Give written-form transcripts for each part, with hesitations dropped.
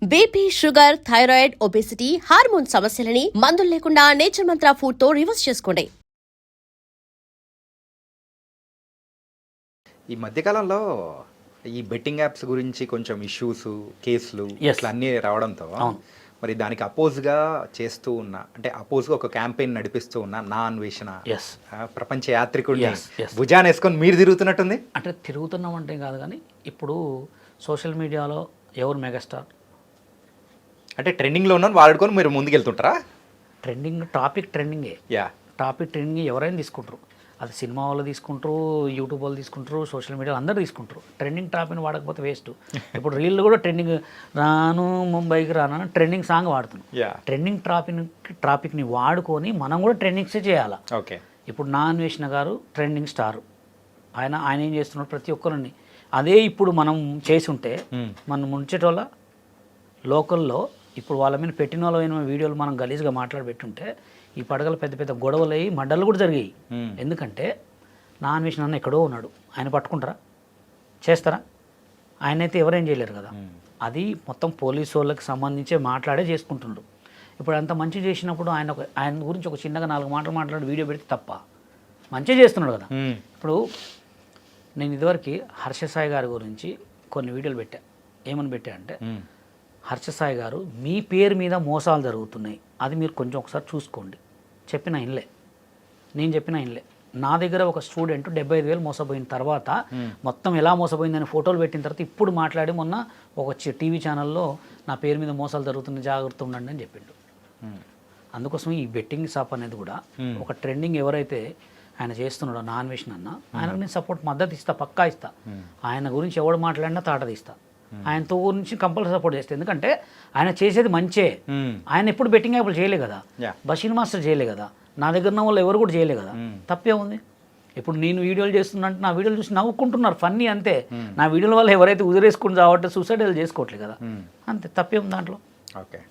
BP, sugar, thyroid, obesity, hormone సమస్యలని మందులు లేకుండా నేచర్ మంత్ర ఫుడ్ తో రివర్స్ చేసుకోండి. ఈ మధ్యకాలంలో ఈ బెట్టింగ్ యాప్స్ గురించి కొంచెం ఇష్యూస్, కేసులు ఇట్లా అన్నీ రావడంతో మరి దానికి అపోజ్గా చేస్తూ ఉన్న అంటే అపోజ్గా ఒక క్యాంపెయిన్ నడిపిస్తూ ఉన్న నా అన్వేషణ ప్రపంచ యాత్రికుడిని భుజాన్ని వేసుకొని మీరు తిరుగుతున్నట్టుంది. అంటే తిరుగుతున్నాం అంటే కాదు, కానీ ఇప్పుడు సోషల్ మీడియాలో ఎవరు మెగాస్టార్ అంటే ట్రెండింగ్లో ఉన్న వాడుకొని మీరు ముందుకెళ్తుంటారా? ట్రెండింగే టాపిక్ ట్రెండింగ్ ఎవరైనా తీసుకుంటారు. అది సినిమా వాళ్ళు తీసుకుంటారు, యూట్యూబ్ వాళ్ళు తీసుకుంటారు, సోషల్ మీడియాలో అందరూ తీసుకుంటారు. ట్రెండింగ్ టాపిక్ని వాడకపోతే వేస్ట్. ఇప్పుడు రీల్ కూడా ట్రెండింగ్ రాను ముంబైకి రాను ట్రెండింగ్ సాంగ్ వాడుతున్నాం. ట్రెండింగ్ టాపిక్ని వాడుకొని మనం కూడా ట్రెండింగ్సే చేయాలి. ఓకే, ఇప్పుడు నా అన్వేషణ గారు ట్రెండింగ్ స్టార్. ఆయన ఏం చేస్తున్నాడు ప్రతి ఒక్కరిని. అదే ఇప్పుడు మనం చేసి ఉంటే మనం ముంచేటోళ్ళ లోకల్లో ఇప్పుడు వాళ్ళ మీద పెట్టిన వాళ్ళ వీడియోలు మనం గలీజ్గా మాట్లాడబెట్టుంటే ఈ పడగలు పెద్ద పెద్ద గొడవలు అయ్యి మడ్డలు కూడా జరిగాయి. ఎందుకంటే నా అన్వేషణ అన్న ఎక్కడో ఉన్నాడు, ఆయన పట్టుకుంటారా, చేస్తారా? ఆయనైతే ఎవరేం చేయలేరు కదా. అది మొత్తం పోలీసు వాళ్ళకి సంబంధించే మాట్లాడే చేసుకుంటున్నాడు. ఇప్పుడు అంత మంచి చేసినప్పుడు ఆయన గురించి ఒక చిన్నగా 4 మాటలు మాట్లాడి వీడియో పెడితే తప్ప, మంచిగా చేస్తున్నాడు కదా. ఇప్పుడు నేను ఇదివరకు హర్షసాయి గారి గురించి కొన్ని వీడియోలు పెట్టా. ఏమని పెట్టా అంటే, హర్షసాయి గారు మీ పేరు మీద మోసాలు జరుగుతున్నాయి, అది మీరు కొంచెం ఒకసారి చూసుకోండి. నేను చెప్పిన ఇన్లే. నా దగ్గర ఒక స్టూడెంట్ 75,000 మోసపోయిన తర్వాత మొత్తం ఎలా మోసపోయిందని ఫోటోలు పెట్టిన తర్వాత ఇప్పుడు మాట్లాడి మొన్న ఒక టీవీ ఛానల్లో నా పేరు మీద మోసాలు జరుగుతున్నాయి, జాగ్రత్త ఉండండి అని చెప్పిండు. అందుకోసం ఈ బెట్టింగ్ షాప్ అనేది కూడా ఒక ట్రెండింగ్ ఎవరైతే ఆయన చేస్తున్నాడో నా అన్వేషణ అన్న, ఆయనకు నేను సపోర్ట్ మద్దతు ఇస్తా, పక్కా ఇస్తా. ఆయన గురించి ఎవడు మాట్లాడినా తాట తీస్తా. ఆయనతో గురించి కంపల్సరీ సపోర్ట్ చేస్తే, ఎందుకంటే ఆయన చేసేది మంచే. ఆయన ఎప్పుడు బెట్టింగ్ యాప్లు చేయలే కదా, బషీర్ మాస్టర్ చేయలే కదా, నా దగ్గర ఉన్న వాళ్ళు ఎవరు కూడా చేయలే కదా. తప్పే ఉంది. ఇప్పుడు నేను వీడియోలు చేస్తున్నా అంటే నా వీడియోలు చూసి నవ్వుకుంటున్నారు, ఫన్నీ అంతే. నా వీడియోల వల్ల ఎవరైతే ఉదిరేసుకుని రావట్లేదు, సూసైడ్ చేసుకోవట్లేదు కదా, అంతే. తప్పే ఉంది దాంట్లో. ఓకే,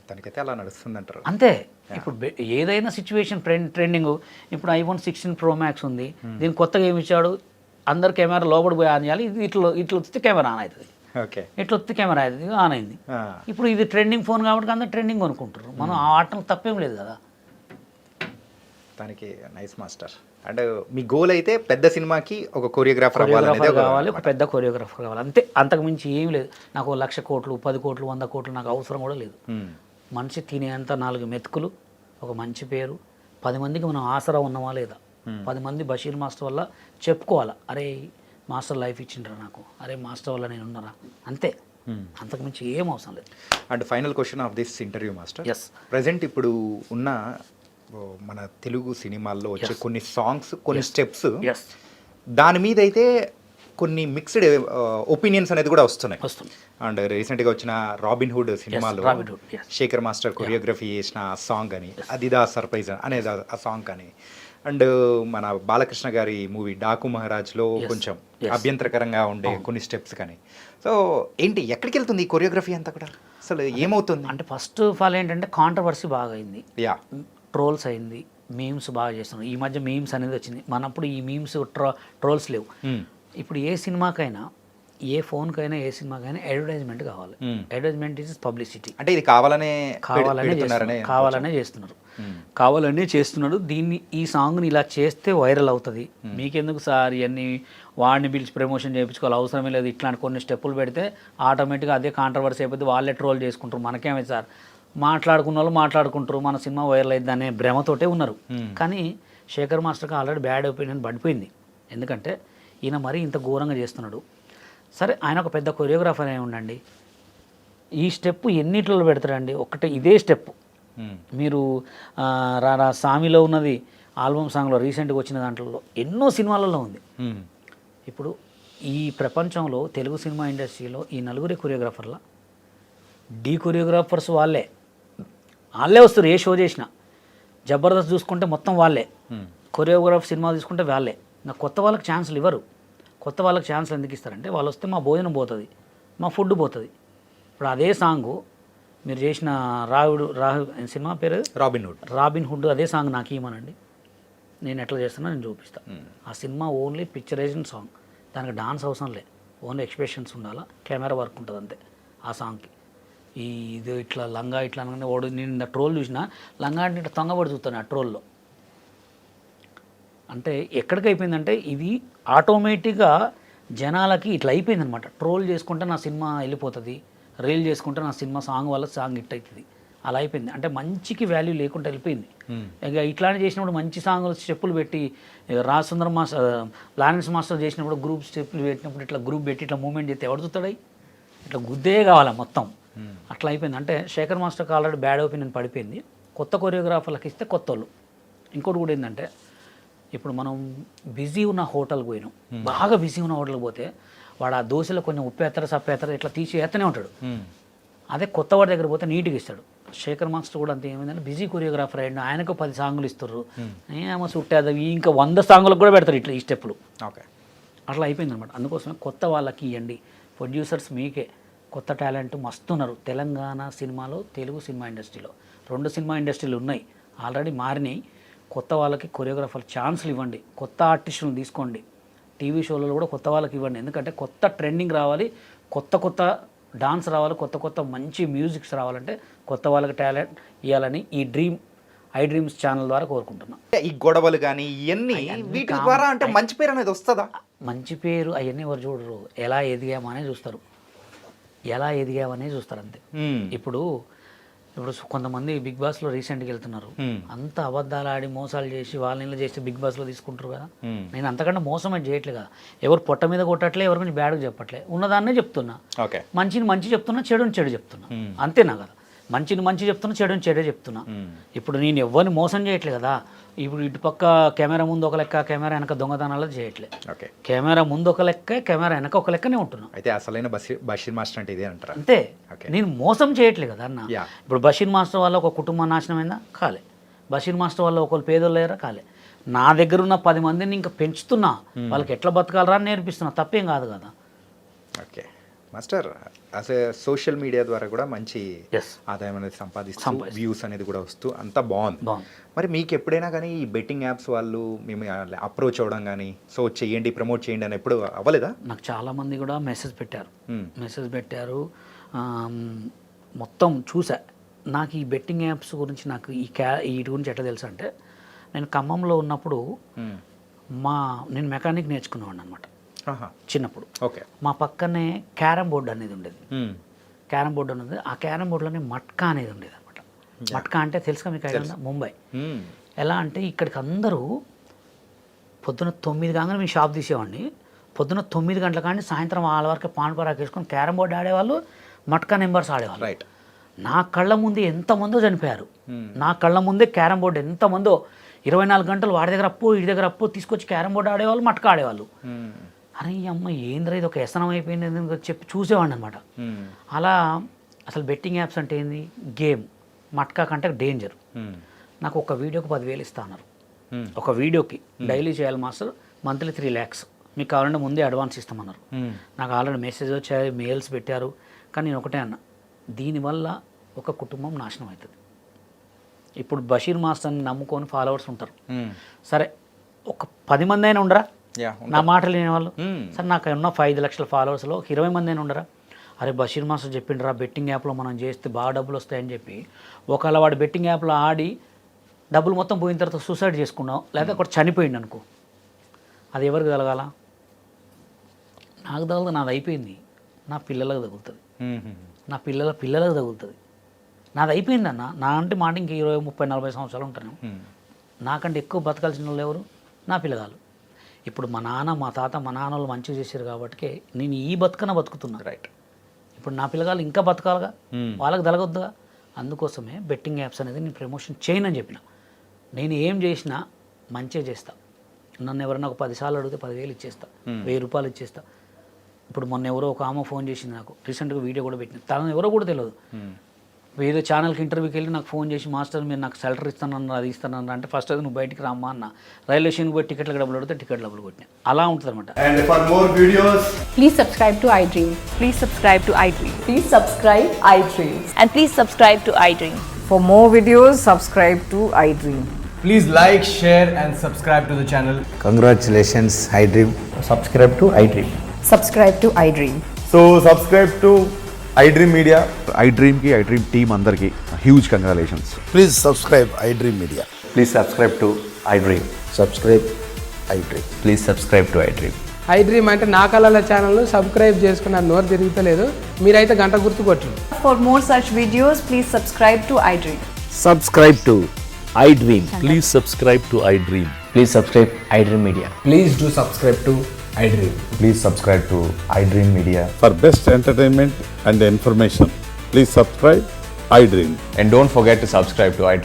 తనకైతే అలా నడుస్తుంది అంటారు అంతే. ఇప్పుడు ఏదైనా సిచ్యువేషన్ ట్రెండింగ్. ఇప్పుడు iPhone 16 Pro Max ఉంది, దీనికి కొత్తగా ఏమి ఇచ్చాడు, అందరు కెమెరా లోపల పోయి ఆన్ చేయాలి, ఇది ఇట్లా వస్తే కెమెరా ఆన్ అవుతుంది, ఇట్లా వస్తే కెమెరా అవుతుంది, ఆన్ అయింది. ఇప్పుడు ఇది ట్రెండింగ్ ఫోన్ కాబట్టి అందరు ట్రెండింగ్ కొనుక్కుంటారు. మనం ఆ ఆటలు తప్పేం లేదు కదా. దానికి nice master. And me goal అయితే పెద్ద సినిమాకి ఒక కొరియోగ్రాఫర్ కావాలి, ఒక పెద్ద కొరియోగ్రాఫర్ కావాలి, అంతే. అంతకుమించి ఏం లేదు. నాకు 1,00,000 కోట్లు, 10 కోట్లు, 100 కోట్లు నాకు అవసరం కూడా లేదు. మనిషి తినేంత 4 మెతుకులు, ఒక మంచి పేరు, 10 మందికి మనం ఆసరా ఉన్నావా లేదా, 10 మంది బషీర్ మాస్టర్ వల్ల చెప్పుకోవాలా, అరే మాస్టర్ లైఫ్ ఇచ్చిండ్రా నాకు, అరే మాస్టర్ వల్ల నేను ఉన్నారా, అంతే. అంతకుమించి ఏం అవసరం లేదు. And final question of this interview master. Present ఇప్పుడు ఉన్న మన తెలుగు సినిమాల్లో వచ్చే కొన్ని సాంగ్స్, కొన్ని స్టెప్స్, దాని మీద అయితే కొన్ని మిక్స్డ్ ఒపీనియన్స్ అనేది కూడా వస్తున్నాయి. అండ్ రీసెంట్గా వచ్చిన రాబిన్హుడ్ సినిమాలో శేఖర్ మాస్టర్ కొరియోగ్రఫీ చేసిన సాంగ్ అని, అదిదా సర్ప్రైజ్ అనేది ఆ సాంగ్ అని, అండ్ మన బాలకృష్ణ గారి మూవీ డాకు మహారాజ్లో కొంచెం అభ్యంతరకరంగా ఉండే కొన్ని స్టెప్స్ కానీ. సో ఏంటి, ఎక్కడికి వెళ్తుంది ఈ కొరియోగ్రఫీ అంతా కూడా, అసలు ఏమవుతుంది అంటే? ఫస్ట్ ఆఫ్ ఆల్ ఏంటంటే కాంట్రవర్సీ బాగా అయింది, ట్రోల్స్ అయింది, మీమ్స్ బాగా చేస్తున్నారు. ఈ మధ్య మీమ్స్ అనేది వచ్చింది, మనప్పుడు ఈ మీమ్స్ ట్రోల్స్ లేవు. ఇప్పుడు ఏ సినిమాకైనా, ఏ ఫోన్కైనా, ఏ సినిమాకైనా అడ్వర్టైజ్మెంట్ కావాలి. Advertisement is publicity. అంటే ఇది కావాలనే చేస్తున్నారు. దీన్ని, ఈ సాంగ్ని ఇలా చేస్తే వైరల్ అవుతుంది, మీకెందుకు సార్ ఇవన్నీ వాడిని పిలిచి ప్రమోషన్ చేయించుకోవాలి, అవసరమే లేదు. ఇట్లాంటి కొన్ని స్టెప్పులు పెడితే ఆటోమేటిక్గా అదే కాంట్రవర్సీ అయిపోతే వాళ్ళే ట్రోల్ చేసుకుంటారు, మనకేమైంది సార్, మాట్లాడుకున్న వాళ్ళు మాట్లాడుకుంటారు, మన సినిమా వైరల్ అయింది అనే భ్రమతోటే ఉన్నారు. కానీ శేఖర్ మాస్టర్కి ఆల్రెడీ బ్యాడ్ ఒపీనియన్ పడిపోయింది. ఎందుకంటే ఈయన మరీ ఇంత ఘోరంగా చేస్తున్నాడు. సరే, ఆయన ఒక పెద్ద కొరియోగ్రాఫర్ అయి ఉండండి, ఈ స్టెప్ ఎన్నిట్లో పెడతారండి? ఒకటే ఇదే స్టెప్ మీరు రా సామిలో ఉన్నది, ఆల్బమ్ సాంగ్లో రీసెంట్గా వచ్చిన దాంట్లో ఎన్నో సినిమాలలో ఉంది. ఇప్పుడు ఈ ప్రపంచంలో తెలుగు సినిమా ఇండస్ట్రీలో ఈ 4 కొరియోగ్రాఫర్ల కొరియోగ్రాఫర్స్ వాళ్ళే వస్తారు. ఏ షో చేసినా జబర్దస్త్ చూసుకుంటే మొత్తం వాళ్ళే, కొరియోగ్రాఫర్ సినిమా తీసుకుంటే వాళ్ళే. ఇంకా కొత్త వాళ్ళకి ఛాన్సులు ఇవ్వరు. కొత్త వాళ్ళకి ఛాన్సులు ఎందుకు ఇస్తారంటే, వాళ్ళు వస్తే మా భోజనం పోతుంది, మా ఫుడ్ పోతుంది. ఇప్పుడు అదే సాంగు మీరు చేసిన సినిమా పేరు రాబిన్హుడ్, అదే సాంగ్ నాకు ఇవ్వమనండి, నేను ఎట్లా చేస్తున్నా నేను చూపిస్తాను. ఆ సినిమా ఓన్లీ పిక్చరైజ్డ్ సాంగ్, దానికి డాన్స్ అవసరం లేదు, ఓన్లీ ఎక్స్ప్రెషన్స్ ఉండాలా, కెమెరా వర్క్ ఉంటుంది అంతే ఆ సాంగ్కి. ఇది ఇట్లా లంగా ఇట్లా అనగానే వాడు నేను ట్రోల్ చూసిన లంగా అంటే ఇట్లా తొంగబడి చూస్తాను ఆ ట్రోల్లో. అంటే ఎక్కడికి అయిపోయిందంటే ఇది ఆటోమేటిక్గా జనాలకి ఇట్లా అయిపోయింది అనమాట. ట్రోల్ చేసుకుంటే నా సినిమా వెళ్ళిపోతుంది, రీల్ చేసుకుంటే నా సినిమా సాంగ్ వల్ల సాంగ్ హిట్ అవుతుంది, అలా అయిపోయింది. అంటే మంచికి వాల్యూ లేకుండా వెళ్ళిపోయింది. ఇక ఇట్లానే చేసినప్పుడు మంచి సాంగ్లు స్టెప్పులు పెట్టి Raj Sundar master Lawrence master చేసినప్పుడు గ్రూప్ స్టెప్పులు పెట్టినప్పుడు ఇట్లా గ్రూప్ పెట్టి ఇట్లా మూమెంట్ చేస్తే ఎవడు చూస్తాడై, ఇట్లా గుద్దే కావాలా మొత్తం, అట్లా అయిపోయింది. అంటే శేఖర్ మాస్టర్కి ఆల్రెడీ బ్యాడ్ ఒపీనియన్ పడిపోయింది. కొత్త కొరియోగ్రాఫర్లకు ఇస్తే కొత్త వాళ్ళు. ఇంకోటి కూడా ఏంటంటే ఇప్పుడు మనం బిజీ ఉన్న హోటల్కి పోయినాం, బాగా బిజీ ఉన్న హోటల్కి పోతే వాడు ఆ దోశలో కొంచెం ఉప్పేత్తర సప్పేత్తర ఇట్లా తీసి ఎత్తనే ఉంటాడు. అదే కొత్త వాడి దగ్గర పోతే నీట్గా ఇస్తాడు. శేఖర్ మాస్టర్ కూడా అంతే ఏమైందంటే బిజీ కొరియోగ్రాఫర్ అయ్యాడు, ఆయనకు 10 సాంగులు ఇస్తారు, ఏమో సుట్టేది ఇంకా 100 సాంగులకు కూడా పెడతారు ఇట్లా ఈ స్టెప్పులు. ఓకే, అట్లా అయిపోయింది అనమాట. అందుకోసమే కొత్త వాళ్ళకి ఇవ్వండి, ప్రొడ్యూసర్స్ మీకే కొత్త టాలెంట్ మస్తున్నారు తెలంగాణ సినిమాలో, తెలుగు సినిమా ఇండస్ట్రీలో. 2 సినిమా ఇండస్ట్రీలు ఉన్నాయి ఆల్రెడీ మారినాయి. కొత్త వాళ్ళకి కొరియోగ్రాఫర్ ఛాన్స్లు ఇవ్వండి, కొత్త ఆర్టిస్టులను తీసుకోండి, టీవీ షోలలో కూడా కొత్త వాళ్ళకి ఇవ్వండి. ఎందుకంటే కొత్త ట్రెండింగ్ రావాలి, కొత్త కొత్త డాన్స్ రావాలి, కొత్త కొత్త మంచి మ్యూజిక్స్ రావాలంటే కొత్త వాళ్ళకి టాలెంట్ ఇవ్వాలని ఈ ఐ డ్రీమ్స్ ఛానల్ ద్వారా కోరుకుంటున్నాం. ఈ గొడవలు కానీ ఇవన్నీ వీటి ద్వారా అంటే మంచి పేరు అనేది వస్తుందా? మంచి పేరు అవన్నీ ఎవరు చూడరు, ఎలా ఎదిగామనే చూస్తారు, ఎలా ఎదిగామనే చూస్తారు అంతే. ఇప్పుడు కొంతమంది బిగ్ బాస్లో రీసెంట్గా వెళ్తున్నారు, అంత అబద్ధాలు ఆడి మోసాలు చేసి వాళ్ళని చేసి బిగ్ బాస్లో తీసుకుంటారు కదా. నేను అంతకంటే మోసం అది చేయట్లే కదా, ఎవరు పొట్ట మీద కొట్టట్లే, ఎవరి గురించి బ్యాడ్గా చెప్పట్లే, ఉన్నదాన్నే చెప్తున్నా. మంచిని మంచి చెప్తున్నా, చెడుని చెడు చెప్తున్నా, అంతేనా కదా. మంచిని మంచి చెప్తున్నా, చెడుని చెడే చెప్తున్నా. ఇప్పుడు నేను ఎవరిని మోసం చేయట్లే కదా. ఇప్పుడు ఇటు పక్క కెమెరా ముందు ఒక లెక్క, కెమెరా వెనక దొంగతనాలు చేయట్లే. కెమెరా ముందు ఒక లెక్క, కెమెరా వెనక ఒక లెక్కనే ఉంటున్నా. అయితే అసలైన బషీర్ మాస్టర్ అంటే ఇదే అంటారా? అంతే, నేను మోసం చేయట్లే కదా అన్న. ఇప్పుడు బషీర్ మాస్టర్ వల్ల ఒక కుటుంబం నాశనం అయిందా? కాలే. బషీర్ మాస్టర్ వల్ల ఒకళ్ళు పేదోళ్ళు లేరా? కాలే. నా దగ్గర ఉన్న 10 మందిని ఇంకా పెంచుతున్నా, వాళ్ళకి ఎట్లా బతకాలరా అని నేర్పిస్తున్నా, తప్పేం కాదు కదా. ఓకే మాస్టర్, అసలు సోషల్ మీడియా ద్వారా కూడా మంచి ఆదాయం అనేది సంపాదిస్తూ వ్యూస్ అనేది కూడా వస్తూ అంతా బాగుంది. మరి మీకు ఎప్పుడైనా కానీ ఈ బెట్టింగ్ యాప్స్ వాళ్ళు మేము అప్రోచ్ అవ్వడం కానీ, సో చేయండి ప్రమోట్ చేయండి అని ఎప్పుడు అవ్వలేదా? నాకు చాలామంది కూడా మెసేజ్ పెట్టారు, మొత్తం చూసా. నాకు ఈ బెట్టింగ్ యాప్స్ గురించి, నాకు వీటి గురించి ఎట్లా తెలుసు అంటే, నేను ఖమ్మంలో ఉన్నప్పుడు నేను మెకానిక్ నేర్చుకునేవాడిని అనమాట చిన్నప్పుడు. మా పక్కనే క్యారమ్ బోర్డు అనేది ఉండేది. క్యారమ్ బోర్డు అనేది, ఆ క్యారమ్ బోర్డులోనే మట్కా అనేది ఉండేది అనమాట. మట్కా అంటే తెలుసుగా మీకు ఐడియా? ముంబై. ఎలా అంటే ఇక్కడికి అందరూ పొద్దున 9 కాగానే మేము షాప్ తీసేవాడిని, పొద్దున 9 గంటల కానీ సాయంత్రం 6 వరకు పాన్ పరాకు వేసుకొని క్యారమ్ బోర్డు ఆడేవాళ్ళు, మట్కా నెంబర్స్ ఆడేవాళ్ళు. నా కళ్ళ ముందే ఎంతమందో చనిపోయారు, నా కళ్ళ ముందే క్యారమ్ బోర్డు ఎంతమందో 24 గంటలు వాడి దగ్గర అప్పు వీడి దగ్గర అప్పు తీసుకొచ్చి క్యారమ్ బోర్డు ఆడేవాళ్ళు, మట్కా ఆడేవాళ్ళు. అరే అమ్మ ఏంద్రా ఇది ఒక వ్యసనం అయిపోయింది అని చెప్పి చూసేవాడిని అనమాట. అలా అసలు బెట్టింగ్ యాప్స్ అంటే ఏంది, గేమ్, మట్కా కంటే డేంజర్. నాకు ఒక వీడియోకి 10,000 ఇస్తా అన్నారు, ఒక వీడియోకి డైలీ చేయాలి మాస్టర్, మంత్లీ 3 lakhs, మీకు కావాలంటే ముందే అడ్వాన్స్ ఇస్తామన్నారు. నాకు ఆల్రెడీ మెసేజ్ వచ్చాయి, మెయిల్స్ పెట్టారు. కానీ నేను ఒకటే అన్నా, దీనివల్ల ఒక కుటుంబం నాశనం అవుతుంది. ఇప్పుడు బషీర్ మాస్టర్ని నమ్ముకొని ఫాలోవర్స్ ఉంటారు, సరే ఒక 10 మంది అయినా ఉండరా నా మాటలు వినేవాళ్ళు. సరే నాకు ఉన్న 5 లక్షల ఫాలోవర్స్లో 20 మంది అయినా ఉండరా, అరే బషీర్ మాస్టర్ చెప్పిండ్రా బెట్టింగ్ యాప్లో మనం చేస్తే బాగా డబ్బులు వస్తాయని చెప్పి, ఒకవేళ వాడు బెట్టింగ్ యాప్లో ఆడి డబ్బులు మొత్తం పోయిన తర్వాత సూసైడ్ చేసుకున్నావు, లేదా ఒకటి చనిపోయింది అనుకో, అది ఎవరికి తగలగాల? నాకు తగలదు, నాది అయిపోయింది, నా పిల్లలకు తగులుతుంది, నా పిల్లలకు తగులుతుంది, నాది అయిపోయింది అన్న. నా అంటే మాట ఇంక 20, 30, 40 సంవత్సరాలు ఉంటాను. నాకంటే ఎక్కువ బతకాల్సిన వాళ్ళు ఎవరు? నా పిల్లగాళ్ళు. ఇప్పుడు మా నాన్న మా తాత మా నాన్న వాళ్ళు మంచిగా చేశారు కాబట్టి నేను ఈ బతుకుతున్నా. రైట్. ఇప్పుడు నా పిల్లగాళ్ళు ఇంకా బతకాలిగా, వాళ్ళకి తలగొద్దుగా. అందుకోసమే బెట్టింగ్ యాప్స్ అనేది నేను ప్రమోషన్ చేయనని చెప్పిన. నేను ఏం చేసినా మంచిగా చేస్తా. నన్ను ఎవరైనా ఒక 10 సార్లు అడిగితే 10,000 ఇచ్చేస్తా, 1000 రూపాయలు ఇచ్చేస్తా. ఇప్పుడు మొన్న ఎవరో ఒక ఆమె ఫోన్ చేసింది నాకు, రీసెంట్గా వీడియో కూడా పెట్టింది, తనను ఎవరో కూడా తెలియదు. ఏదో ఛానల్కి ఇంటర్వ్యూకి వెళ్ళి నాకు ఫోన్ చేసి, మాస్టర్ మీరు నాకు సాలరీ ఇస్తానన్నారు, అది ఇస్తానన్నారు అంటే, ఫస్ట్ అది నువ్వు బయటికి రామ్మా అన్న. రైల్వే స్టేషన్కి పోయి టికెట్లకు డబ్బులు అడిగితే టికెట్ డబ్బులు కొట్టినా. అలా ఉంటుంది అనమాట. And for more videos, please subscribe to iDream. Please subscribe to iDream. Please subscribe iDream. And please subscribe to iDream. For more videos, subscribe to iDream. please like, share and subscribe to the channel. Congratulations, iDream. Subscribe to iDream. Subscribe to iDream. So subscribe to iDream Media. ఐ డ్రీమ్కి iDream team అందరికీ huge congratulations. Please subscribe iDream Media. Please subscribe to iDream. Subscribe iDream. Please subscribe to iDream. iDream అంటే నా కళల ఛానల్ను subscribe చేసుకున్న నోరు తిరుగుతలేదు, మీరైతే గంట గుర్తు కొట్టండి. For more such videos, please subscribe to iDream. Subscribe to iDream. Please subscribe to iDream. Please subscribe iDream Media. Please do subscribe to iDream. Please subscribe to iDream Media. For best entertainment and information, please subscribe iDream. And don't forget to subscribe to iDream.